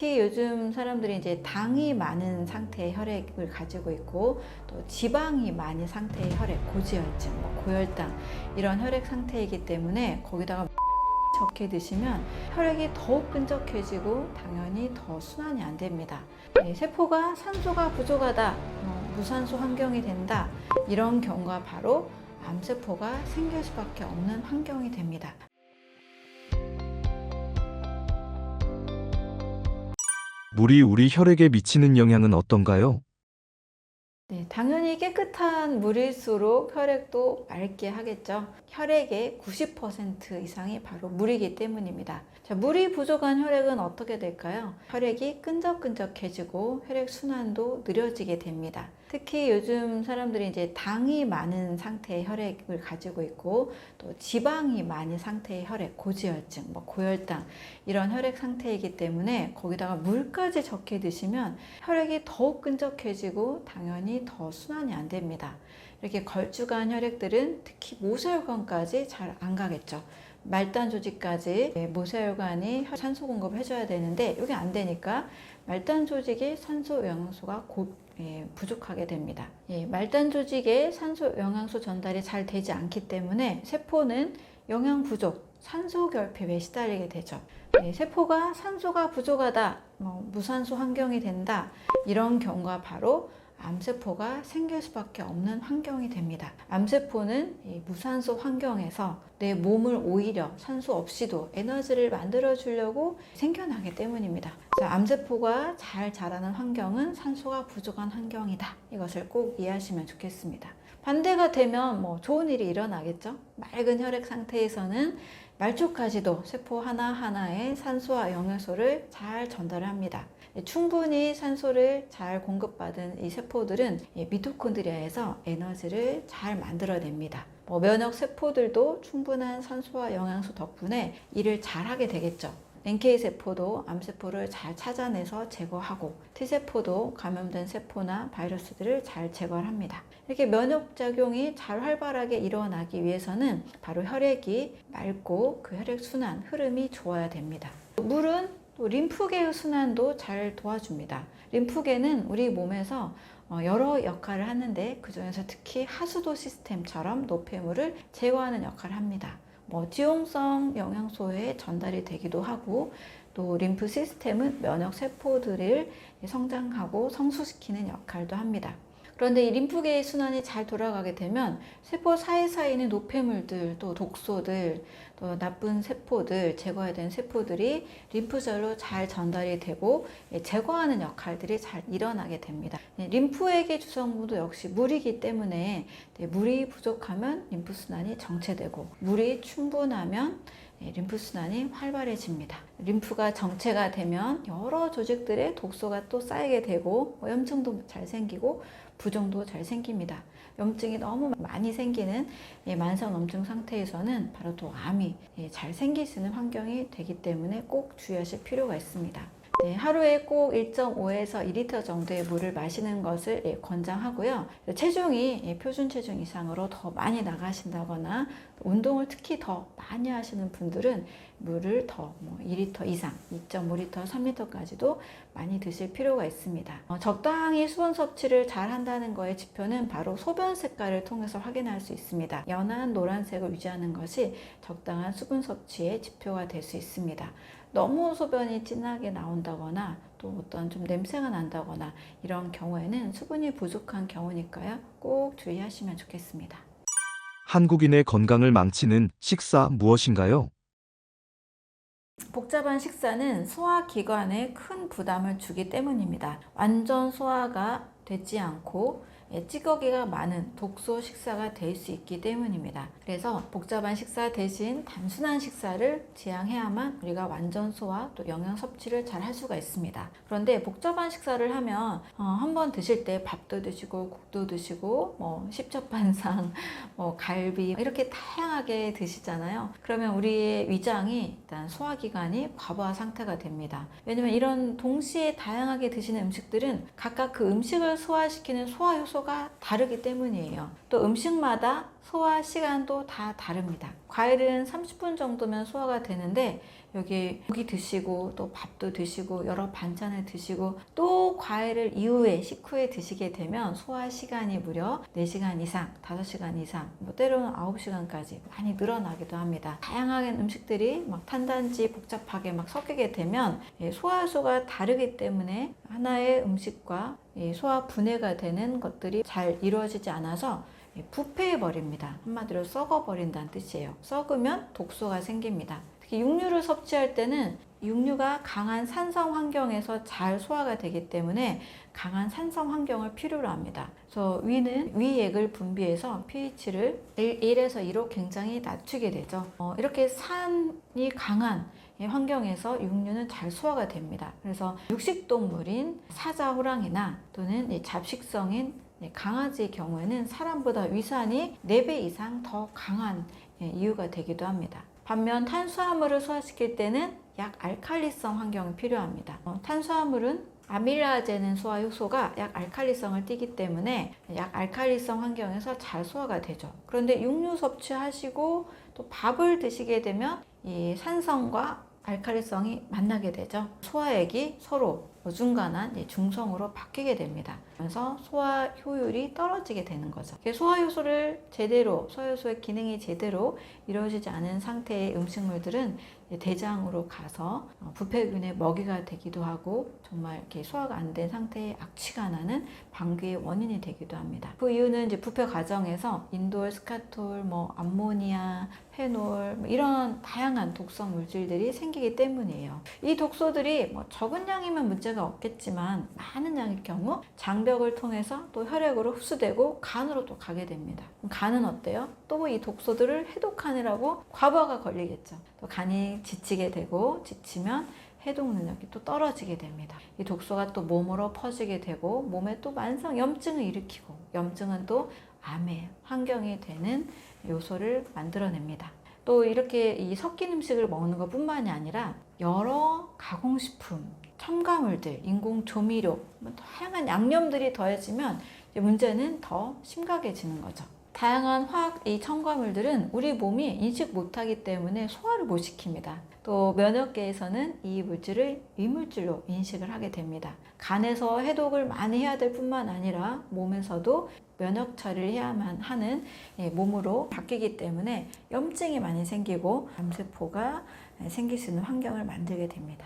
특히 요즘 사람들이 이제 당이 많은 상태의 혈액을 가지고 있고 또 지방이 많은 상태의 혈액, 고지혈증, 고혈당 이런 혈액 상태이기 때문에 거기다가 적게 드시면 혈액이 더욱 끈적해지고 당연히 더 순환이 안 됩니다. 세포가 산소가 부족하다, 무산소 환경이 된다 이런 경우가 바로 암세포가 생길 수밖에 없는 환경이 됩니다. 물이 우리 혈액에 미치는 영향은 어떤가요? 네, 당연히 깨끗한 물일수록 혈액도 맑게 하겠죠. 혈액의 90% 이상이 바로 물이기 때문입니다. 자, 물이 부족한 혈액은 어떻게 될까요? 혈액이 끈적끈적해지고 혈액 순환도 느려지게 됩니다. 특히 요즘 사람들이 이제 당이 많은 상태의 혈액을 가지고 있고 또 지방이 많은 상태의 혈액, 고지혈증, 고혈당 이런 혈액 상태이기 때문에 거기다가 물까지 적게 드시면 혈액이 더욱 끈적해지고 당연히 더 순환이 안 됩니다. 이렇게 걸쭉한 혈액들은 특히 모세혈관까지 잘 안 가겠죠. 말단 조직까지 모세혈관이 산소 공급을 해줘야 되는데 이게 안 되니까 말단 조직의 산소 영양소가 부족하게 됩니다. 말단 조직에 산소 영양소 전달이 잘 되지 않기 때문에 세포는 영양 부족, 산소 결핍에 시달리게 되죠. 세포가 산소가 부족하다, 무산소 환경이 된다 이런 경우가 바로 암세포가 생길 수밖에 없는 환경이 됩니다. 암세포는 이 무산소 환경에서 내 몸을 오히려 산소 없이도 에너지를 만들어 주려고 생겨나기 때문입니다. 그래서 암세포가 잘 자라는 환경은 산소가 부족한 환경이다. 이것을 꼭 이해하시면 좋겠습니다. 반대가 되면 좋은 일이 일어나겠죠. 맑은 혈액 상태에서는 말초까지도 세포 하나하나에 산소와 영양소를 잘 전달합니다. 충분히 산소를 잘 공급받은 이 세포들은 미토콘드리아에서 에너지를 잘 만들어냅니다. 면역 세포들도 충분한 산소와 영양소 덕분에 일을 잘 하게 되겠죠. NK 세포도 암세포를 잘 찾아내서 제거하고 T세포도 감염된 세포나 바이러스들을 잘 제거합니다. 이렇게 면역작용이 잘 활발하게 일어나기 위해서는 바로 혈액이 맑고 그 혈액 순환, 흐름이 좋아야 됩니다. 물은 또 림프계의 순환도 잘 도와줍니다. 림프계는 우리 몸에서 여러 역할을 하는데 그 중에서 특히 하수도 시스템처럼 노폐물을 제거하는 역할을 합니다. 지용성 영양소에 전달이 되기도 하고 또 림프 시스템은 면역 세포들을 성장하고 성숙시키는 역할도 합니다. 그런데 이 림프계의 순환이 잘 돌아가게 되면 세포 사이사이에 있는 노폐물들, 또 독소들, 또 나쁜 세포들, 제거해야 되는 세포들이 림프절로 잘 전달이 되고 제거하는 역할들이 잘 일어나게 됩니다. 림프액의 주성분도 역시 물이기 때문에 물이 부족하면 림프순환이 정체되고 물이 충분하면 림프순환이 활발해집니다. 림프가 정체가 되면 여러 조직들의 독소가 또 쌓이게 되고 염증도 잘 생기고 부종도 잘 생깁니다. 염증이 너무 많이 생기는 만성 염증 상태에서는 바로 또 암이 잘 생길 수 있는 환경이 되기 때문에 꼭 주의하실 필요가 있습니다. 하루에 꼭 1.5에서 2리터 정도의 물을 마시는 것을 권장하고요. 체중이 표준 체중 이상으로 더 많이 나가신다거나 운동을 특히 더 많이 하시는 분들은 물을 더 2리터 이상, 2.5리터, 3리터까지도 많이 드실 필요가 있습니다. 적당히 수분 섭취를 잘 한다는 거의 지표는 바로 소변 색깔을 통해서 확인할 수 있습니다. 연한 노란색을 유지하는 것이 적당한 수분 섭취의 지표가 될 수 있습니다. 너무 소변이 진하게 나온다거나 또 어떤 좀 냄새가 난다거나 이런 경우에는 수분이 부족한 경우니까요. 꼭 주의하시면 좋겠습니다. 한국인의 건강을 망치는 식사 무엇인가요? 복잡한 식사는 소화기관에 큰 부담을 주기 때문입니다. 완전 소화가 되지 않고 찌꺼기가 많은 독소 식사가 될 수 있기 때문입니다. 그래서 복잡한 식사 대신 단순한 식사를 지향해야만 우리가 완전 소화 또 영양 섭취를 잘 할 수가 있습니다. 그런데 복잡한 식사를 하면 한번 드실 때 밥도 드시고 국도 드시고 십첩반상 갈비 이렇게 다양하게 드시잖아요. 그러면 우리의 위장이 일단 소화기관이 과부하 상태가 됩니다. 왜냐면 이런 동시에 다양하게 드시는 음식들은 각각 그 음식을 소화시키는 소화 효소가 다르기 때문이에요. 또 음식마다 소화 시간도 다 다릅니다. 과일은 30분 정도면 소화가 되는데 여기 고기 드시고 또 밥도 드시고 여러 반찬을 드시고 또 과일을 이후에 식후에 드시게 되면 소화 시간이 무려 4시간 이상, 5시간 이상, 뭐 때로는 9시간까지 많이 늘어나기도 합니다. 다양한 음식들이 막 탄단지 복잡하게 막 섞이게 되면 소화효소가 다르기 때문에 하나의 음식과 소화 분해가 되는 것들이 잘 이루어지지 않아서 부패해 버립니다. 한마디로 썩어 버린다는 뜻이에요. 썩으면 독소가 생깁니다. 특히 육류를 섭취할 때는 육류가 강한 산성 환경에서 잘 소화가 되기 때문에 강한 산성 환경을 필요로 합니다. 그래서 위는 위액을 분비해서 pH를 1에서 2로 굉장히 낮추게 되죠. 이렇게 산이 강한 환경에서 육류는 잘 소화가 됩니다. 그래서 육식동물인 사자, 호랑이나 또는 잡식성인 강아지의 경우에는 사람보다 위산이 4배 이상 더 강한 이유가 되기도 합니다. 반면 탄수화물을 소화시킬 때는 약 알칼리성 환경이 필요합니다. 탄수화물은 아밀라제는 소화 효소가 약 알칼리성을 띠기 때문에 약 알칼리성 환경에서 잘 소화가 되죠. 그런데 육류 섭취하시고 또 밥을 드시게 되면 이 산성과 알칼리성이 만나게 되죠. 소화액이 서로 어중간한 중성으로 바뀌게 됩니다. 그래서 소화 효율이 떨어지게 되는 거죠. 소화효소를 제대로, 소화효소의 기능이 제대로 이루어지지 않은 상태의 음식물들은 대장으로 가서 부패균의 먹이가 되기도 하고 정말 이렇게 소화가 안 된 상태의 악취가 나는 방귀의 원인이 되기도 합니다. 그 이유는 이제 부패 과정에서 인돌, 스카톨, 암모니아, 페놀 이런 다양한 독성 물질들이 생기기 때문이에요. 이 독소들이 적은 양이면 문제가 없겠지만 많은 양일 경우 장벽을 통해서 또 혈액으로 흡수되고 간으로 또 가게 됩니다. 그럼 간은 어때요? 또 이 독소들을 해독하느라고 과부하가 걸리겠죠. 또 간이 지치게 되고 지치면 해독 능력이 또 떨어지게 됩니다. 이 독소가 또 몸으로 퍼지게 되고 몸에 또 만성 염증을 일으키고 염증은 또 암의 환경이 되는 요소를 만들어냅니다. 또 이렇게 이 섞인 음식을 먹는 것 뿐만이 아니라 여러 가공식품, 첨가물들, 인공 조미료, 다양한 양념들이 더해지면 문제는 더 심각해지는 거죠. 다양한 화학 첨가물들은 우리 몸이 인식 못하기 때문에 소화를 못 시킵니다. 또 면역계에서는 이 물질을 이물질로 인식을 하게 됩니다. 간에서 해독을 많이 해야 될 뿐만 아니라 몸에서도 면역 처리를 해야만 하는 몸으로 바뀌기 때문에 염증이 많이 생기고 암세포가 생길 수 있는 환경을 만들게 됩니다.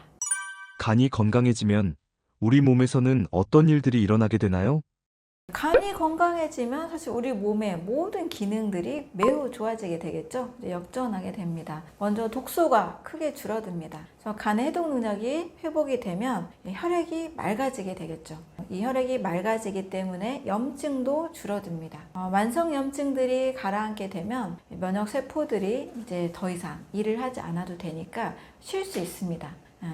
간이 건강해지면 우리 몸에서는 어떤 일들이 일어나게 되나요? 간이 건강해지면 사실 우리 몸의 모든 기능들이 매우 좋아지게 되겠죠. 역전하게 됩니다. 먼저 독소가 크게 줄어듭니다. 그래서 간의 해독 능력이 회복이 되면 혈액이 맑아지게 되겠죠. 이 혈액이 맑아지기 때문에 염증도 줄어듭니다. 만성 염증들이 가라앉게 되면 면역 세포들이 이제 더 이상 일을 하지 않아도 되니까 쉴 수 있습니다.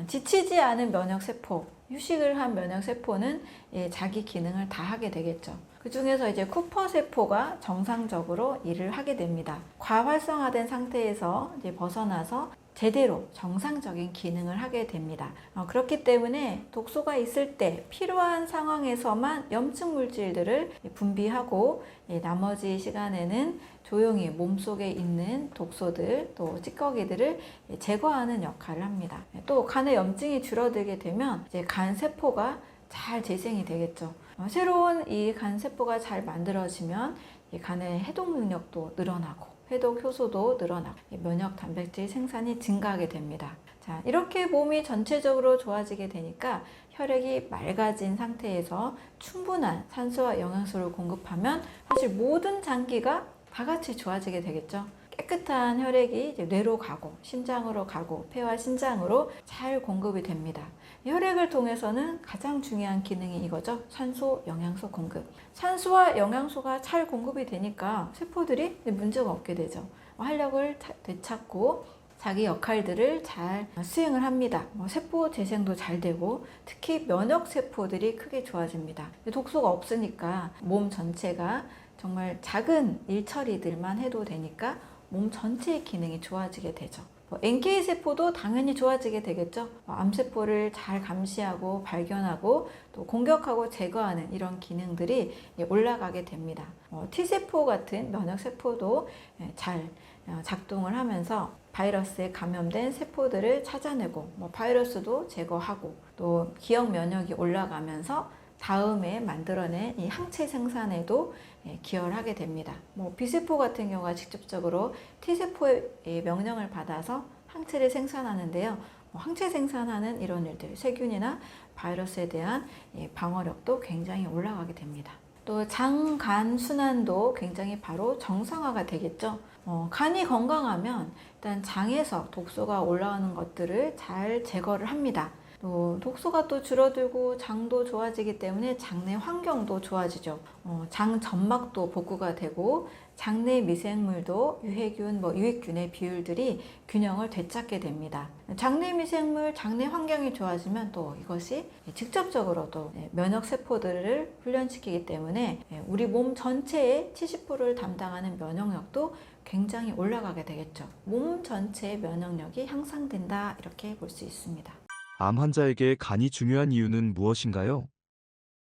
지치지 않은 면역 세포, 휴식을 한 면역 세포는 자기 기능을 다 하게 되겠죠. 그 중에서 이제 쿠퍼 세포가 정상적으로 일을 하게 됩니다. 과활성화된 상태에서 이제 벗어나서 제대로 정상적인 기능을 하게 됩니다. 그렇기 때문에 독소가 있을 때 필요한 상황에서만 염증 물질들을 분비하고 나머지 시간에는 조용히 몸속에 있는 독소들 또 찌꺼기들을 제거하는 역할을 합니다. 또 간의 염증이 줄어들게 되면 이제 간 세포가 잘 재생이 되겠죠. 새로운 이 간 세포가 잘 만들어지면 이 간의 해독 능력도 늘어나고 해독 효소도 늘어나고 면역 단백질 생산이 증가하게 됩니다. 자, 이렇게 몸이 전체적으로 좋아지게 되니까 혈액이 맑아진 상태에서 충분한 산소와 영양소를 공급하면 사실 모든 장기가 다 같이 좋아지게 되겠죠. 깨끗한 혈액이 이제 뇌로 가고 심장으로 가고 폐와 신장으로 잘 공급이 됩니다. 혈액을 통해서는 가장 중요한 기능이 이거죠. 산소, 영양소 공급. 산소와 영양소가 잘 공급이 되니까 세포들이 문제가 없게 되죠. 활력을 되찾고 자기 역할들을 잘 수행을 합니다. 세포 재생도 잘 되고 특히 면역 세포들이 크게 좋아집니다. 독소가 없으니까 몸 전체가 정말 작은 일처리들만 해도 되니까 몸 전체의 기능이 좋아지게 되죠. NK 세포도 당연히 좋아지게 되겠죠. 암세포를 잘 감시하고 발견하고 또 공격하고 제거하는 이런 기능들이 올라가게 됩니다. T세포 같은 면역세포도 잘 작동을 하면서 바이러스에 감염된 세포들을 찾아내고 바이러스도 제거하고 또 기억 면역이 올라가면서 다음에 만들어낸 이 항체 생산에도 기여를 하게 됩니다. B세포 같은 경우가 직접적으로 T세포의 명령을 받아서 항체를 생산하는데요. 항체 생산하는 이런 일들, 세균이나 바이러스에 대한 방어력도 굉장히 올라가게 됩니다. 또 장, 간 순환도 굉장히 바로 정상화가 되겠죠. 간이 건강하면 일단 장에서 독소가 올라오는 것들을 잘 제거를 합니다. 또 독소가 또 줄어들고 장도 좋아지기 때문에 장내 환경도 좋아지죠. 장 점막도 복구가 되고 장내 미생물도 유해균, 유익균의 비율들이 균형을 되찾게 됩니다. 장내 미생물, 장내 환경이 좋아지면 또 이것이 직접적으로 또 면역 세포들을 훈련시키기 때문에 우리 몸 전체의 70%를 담당하는 면역력도 굉장히 올라가게 되겠죠. 몸 전체의 면역력이 향상된다 이렇게 볼 수 있습니다. 암 환자에게 간이 중요한 이유는 무엇인가요?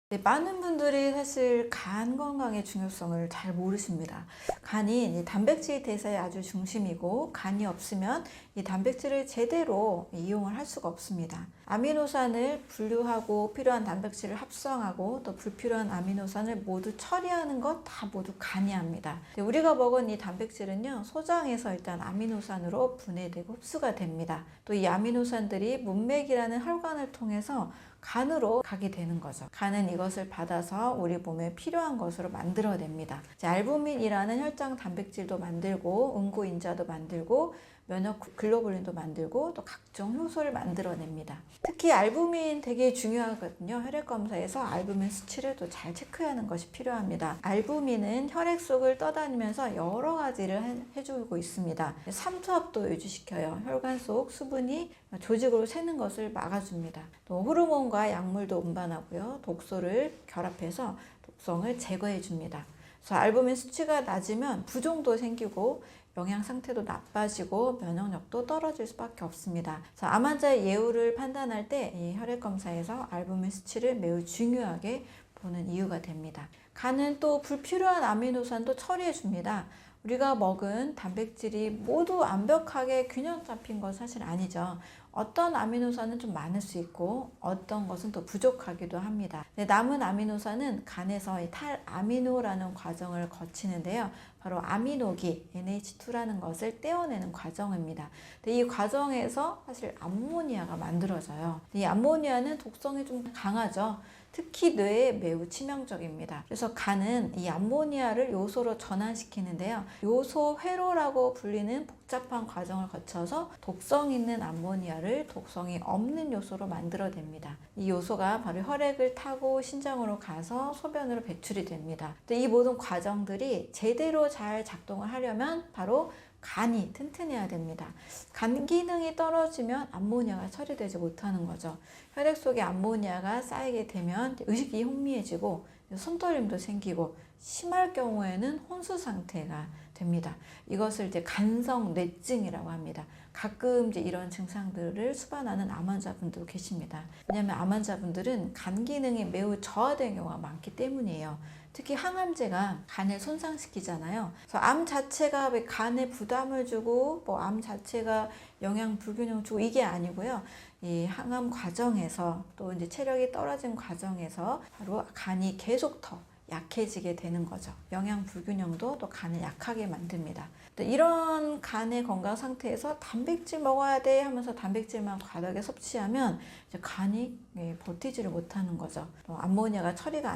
네, 많은 분들이 사실 간 건강의 중요성을 잘 모르십니다. 간이 단백질 대사의 아주 중심이고 간이 없으면 이 단백질을 제대로 이용을 할 수가 없습니다. 아미노산을 분류하고 필요한 단백질을 합성하고 또 불필요한 아미노산을 모두 처리하는 것 다 모두 간이 합니다. 우리가 먹은 이 단백질은요, 소장에서 일단 아미노산으로 분해되고 흡수가 됩니다. 또 이 아미노산들이 문맥이라는 혈관을 통해서 간으로 가게 되는 거죠. 간은 이것을 받아서 우리 몸에 필요한 것으로 만들어냅니다. 알부민이라는 혈장 단백질도 만들고 응고인자도 만들고 면역 글로불린도 만들고 또 각종 효소를 만들어냅니다. 특히 알부민 되게 중요하거든요. 혈액 검사에서 알부민 수치를 또 잘 체크하는 것이 필요합니다. 알부민은 혈액 속을 떠다니면서 여러 가지를 해주고 있습니다. 삼투압도 유지시켜요. 혈관 속 수분이 조직으로 새는 것을 막아줍니다. 또 호르몬과 약물도 운반하고요. 독소를 결합해서 독성을 제거해 줍니다. 그래서 알부민 수치가 낮으면 부종도 생기고 영양 상태도 나빠지고 면역력도 떨어질 수밖에 없습니다. 그래서 암 환자의 예후를 판단할 때 이 혈액 검사에서 알부민 수치를 매우 중요하게 보는 이유가 됩니다. 간은 또 불필요한 아미노산도 처리해 줍니다. 우리가 먹은 단백질이 모두 완벽하게 균형 잡힌 건 사실 아니죠. 어떤 아미노산은 좀 많을 수 있고 어떤 것은 또 부족하기도 합니다. 남은 아미노산은 간에서 이 탈아미노라는 과정을 거치는데요. 바로 아미노기 NH2라는 것을 떼어내는 과정입니다. 이 과정에서 사실 암모니아가 만들어져요. 이 암모니아는 독성이 좀 강하죠. 특히 뇌에 매우 치명적입니다. 그래서 간은 이 암모니아를 요소로 전환시키는데요. 요소 회로라고 불리는 복잡한 과정을 거쳐서 독성 있는 암모니아를 독성이 없는 요소로 만들어냅니다. 이 요소가 바로 혈액을 타고 신장으로 가서 소변으로 배출이 됩니다. 이 모든 과정들이 제대로 잘 작동을 하려면 바로 간이 튼튼해야 됩니다. 간 기능이 떨어지면 암모니아가 처리되지 못하는 거죠. 혈액 속에 암모니아가 쌓이게 되면 의식이 혼미해지고 손떨림도 생기고 심할 경우에는 혼수 상태가 됩니다. 이것을 이제 간성 뇌증이라고 합니다. 가끔 이제 이런 증상들을 수반하는 암 환자분도 계십니다. 왜냐하면 암 환자분들은 간 기능이 매우 저하된 경우가 많기 때문이에요. 특히 항암제가 간을 손상시키잖아요. 그래서 암 자체가 왜 간에 부담을 주고 암 자체가 영양 불균형을 주고 이게 아니고요. 이 항암 과정에서 또 이제 체력이 떨어진 과정에서 바로 간이 계속 더 약해지게 되는 거죠. 영양 불균형도 또 간을 약하게 만듭니다. 또 이런 간의 건강 상태에서 단백질 먹어야 돼 하면서 단백질만 과다하게 섭취하면 이제 간이 버티지를 못하는 거죠. 또 암모니아가 처리가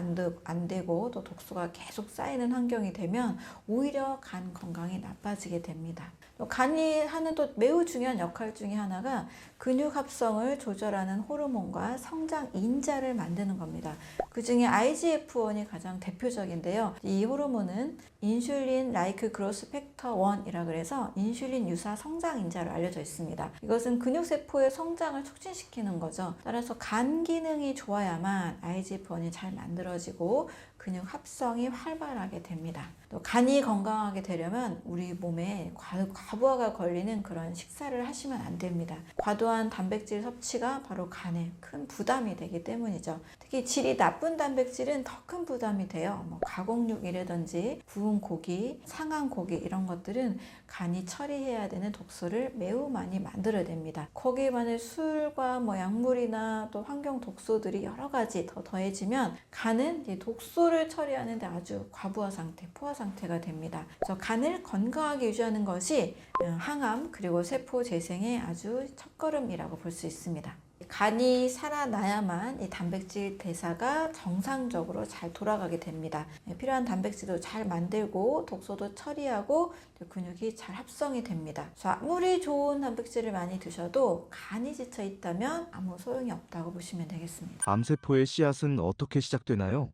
안 되고 또 독소가 계속 쌓이는 환경이 되면 오히려 간 건강이 나빠지게 됩니다. 또 간이 하는 또 매우 중요한 역할 중에 하나가 근육 합성을 조절하는 호르몬과 성장 인자를 만드는 겁니다. 그 중에 IGF-1이 가장 대표적인데요. 이 호르몬은 인슐린 라이크 그로스 팩터 1이라 그래서 인슐린 유사 성장 인자로 알려져 있습니다. 이것은 근육세포의 성장을 촉진시키는 거죠. 따라서 간 간 기능이 좋아야만 IGF-1이 잘 만들어지고 근육 합성이 활발하게 됩니다. 또 간이 건강하게 되려면 우리 몸에 과부하가 걸리는 그런 식사를 하시면 안 됩니다. 과도한 단백질 섭취가 바로 간에 큰 부담이 되기 때문이죠. 특히 질이 나쁜 단백질은 더 큰 부담이 돼요. 가공육이라든지 구운 고기, 상한 고기 이런 것들은 간이 처리해야 되는 독소를 매우 많이 만들어야 됩니다. 거기에 만약 술과 약물이나 또 환경 독소들이 여러 가지 더 더해지면 간은 이 독소를 처리하는데 아주 과부하 상태, 포화 상태가 됩니다. 그래서 간을 건강하게 유지하는 것이 항암 그리고 세포 재생의 아주 첫걸음이라고 볼 수 있습니다. 간이 살아나야만 이 단백질 대사가 정상적으로 잘 돌아가게 됩니다. 필요한 단백질도 잘 만들고 독소도 처리하고 근육이 잘 합성이 됩니다. 그래서 아무리 좋은 단백질을 많이 드셔도 간이 지쳐 있다면 아무 소용이 없다고 보시면 되겠습니다. 암세포의 씨앗은 어떻게 시작되나요?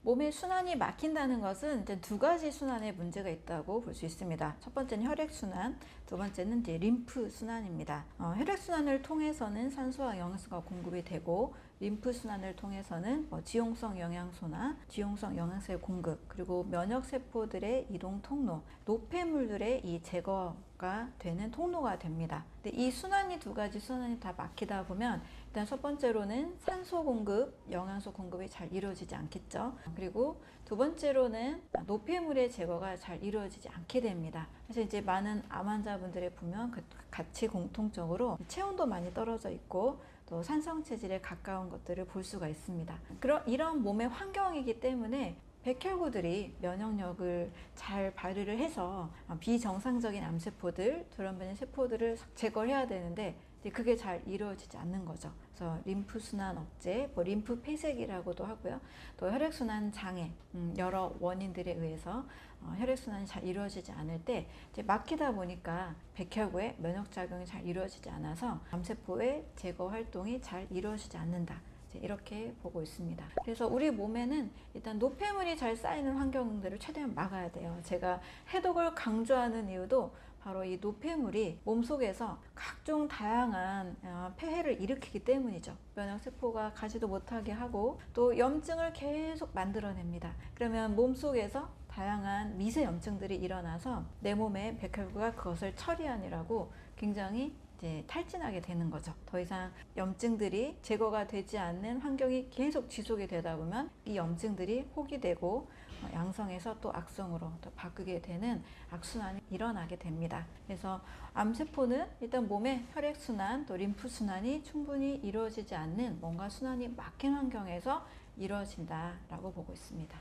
몸의 순환이 막힌다는 것은 이제 두 가지 순환에 문제가 있다고 볼 수 있습니다. 첫 번째는 혈액순환, 두 번째는 이제 림프순환입니다. 혈액순환을 통해서는 산소와 영양소가 공급이 되고 림프순환을 통해서는 지용성 영양소나 지용성 영양소의 공급, 그리고 면역세포들의 이동 통로, 노폐물들의 이 제거가 되는 통로가 됩니다. 근데 이 순환이 두 가지 순환이 다 막히다 보면 일단 첫 번째로는 산소 공급, 영양소 공급이 잘 이루어지지 않겠죠. 그리고 두 번째로는 노폐물의 제거가 잘 이루어지지 않게 됩니다. 그래서 이제 많은 암 환자분들의 보면 같이 공통적으로 체온도 많이 떨어져 있고 또 산성 체질에 가까운 것들을 볼 수가 있습니다. 이런 몸의 환경이기 때문에 백혈구들이 면역력을 잘 발휘를 해서 비정상적인 암세포들, 돌연변이 세포들을 제거해야 되는데 그게 잘 이루어지지 않는 거죠. 그래서 림프순환 억제, 림프 폐색이라고도 하고요. 또 혈액순환 장애, 여러 원인들에 의해서 혈액순환이 잘 이루어지지 않을 때 이제 막히다 보니까 백혈구의 면역작용이 잘 이루어지지 않아서 암세포의 제거 활동이 잘 이루어지지 않는다. 이렇게 보고 있습니다. 그래서 우리 몸에는 일단 노폐물이 잘 쌓이는 환경들을 최대한 막아야 돼요. 제가 해독을 강조하는 이유도 바로 이 노폐물이 몸속에서 각종 다양한 폐해를 일으키기 때문이죠. 면역세포가 가지도 못하게 하고 또 염증을 계속 만들어냅니다. 그러면 몸속에서 다양한 미세 염증들이 일어나서 내 몸의 백혈구가 그것을 처리하느라고 굉장히 탈진하게 되는 거죠. 더 이상 염증들이 제거가 되지 않는 환경이 계속 지속이 되다 보면 이 염증들이 호기되고 양성에서 또 악성으로 또 바뀌게 되는 악순환이 일어나게 됩니다. 그래서 암세포는 일단 몸의 혈액순환 또 림프순환이 충분히 이루어지지 않는 뭔가 순환이 막힌 환경에서 이루어진다라고 보고 있습니다.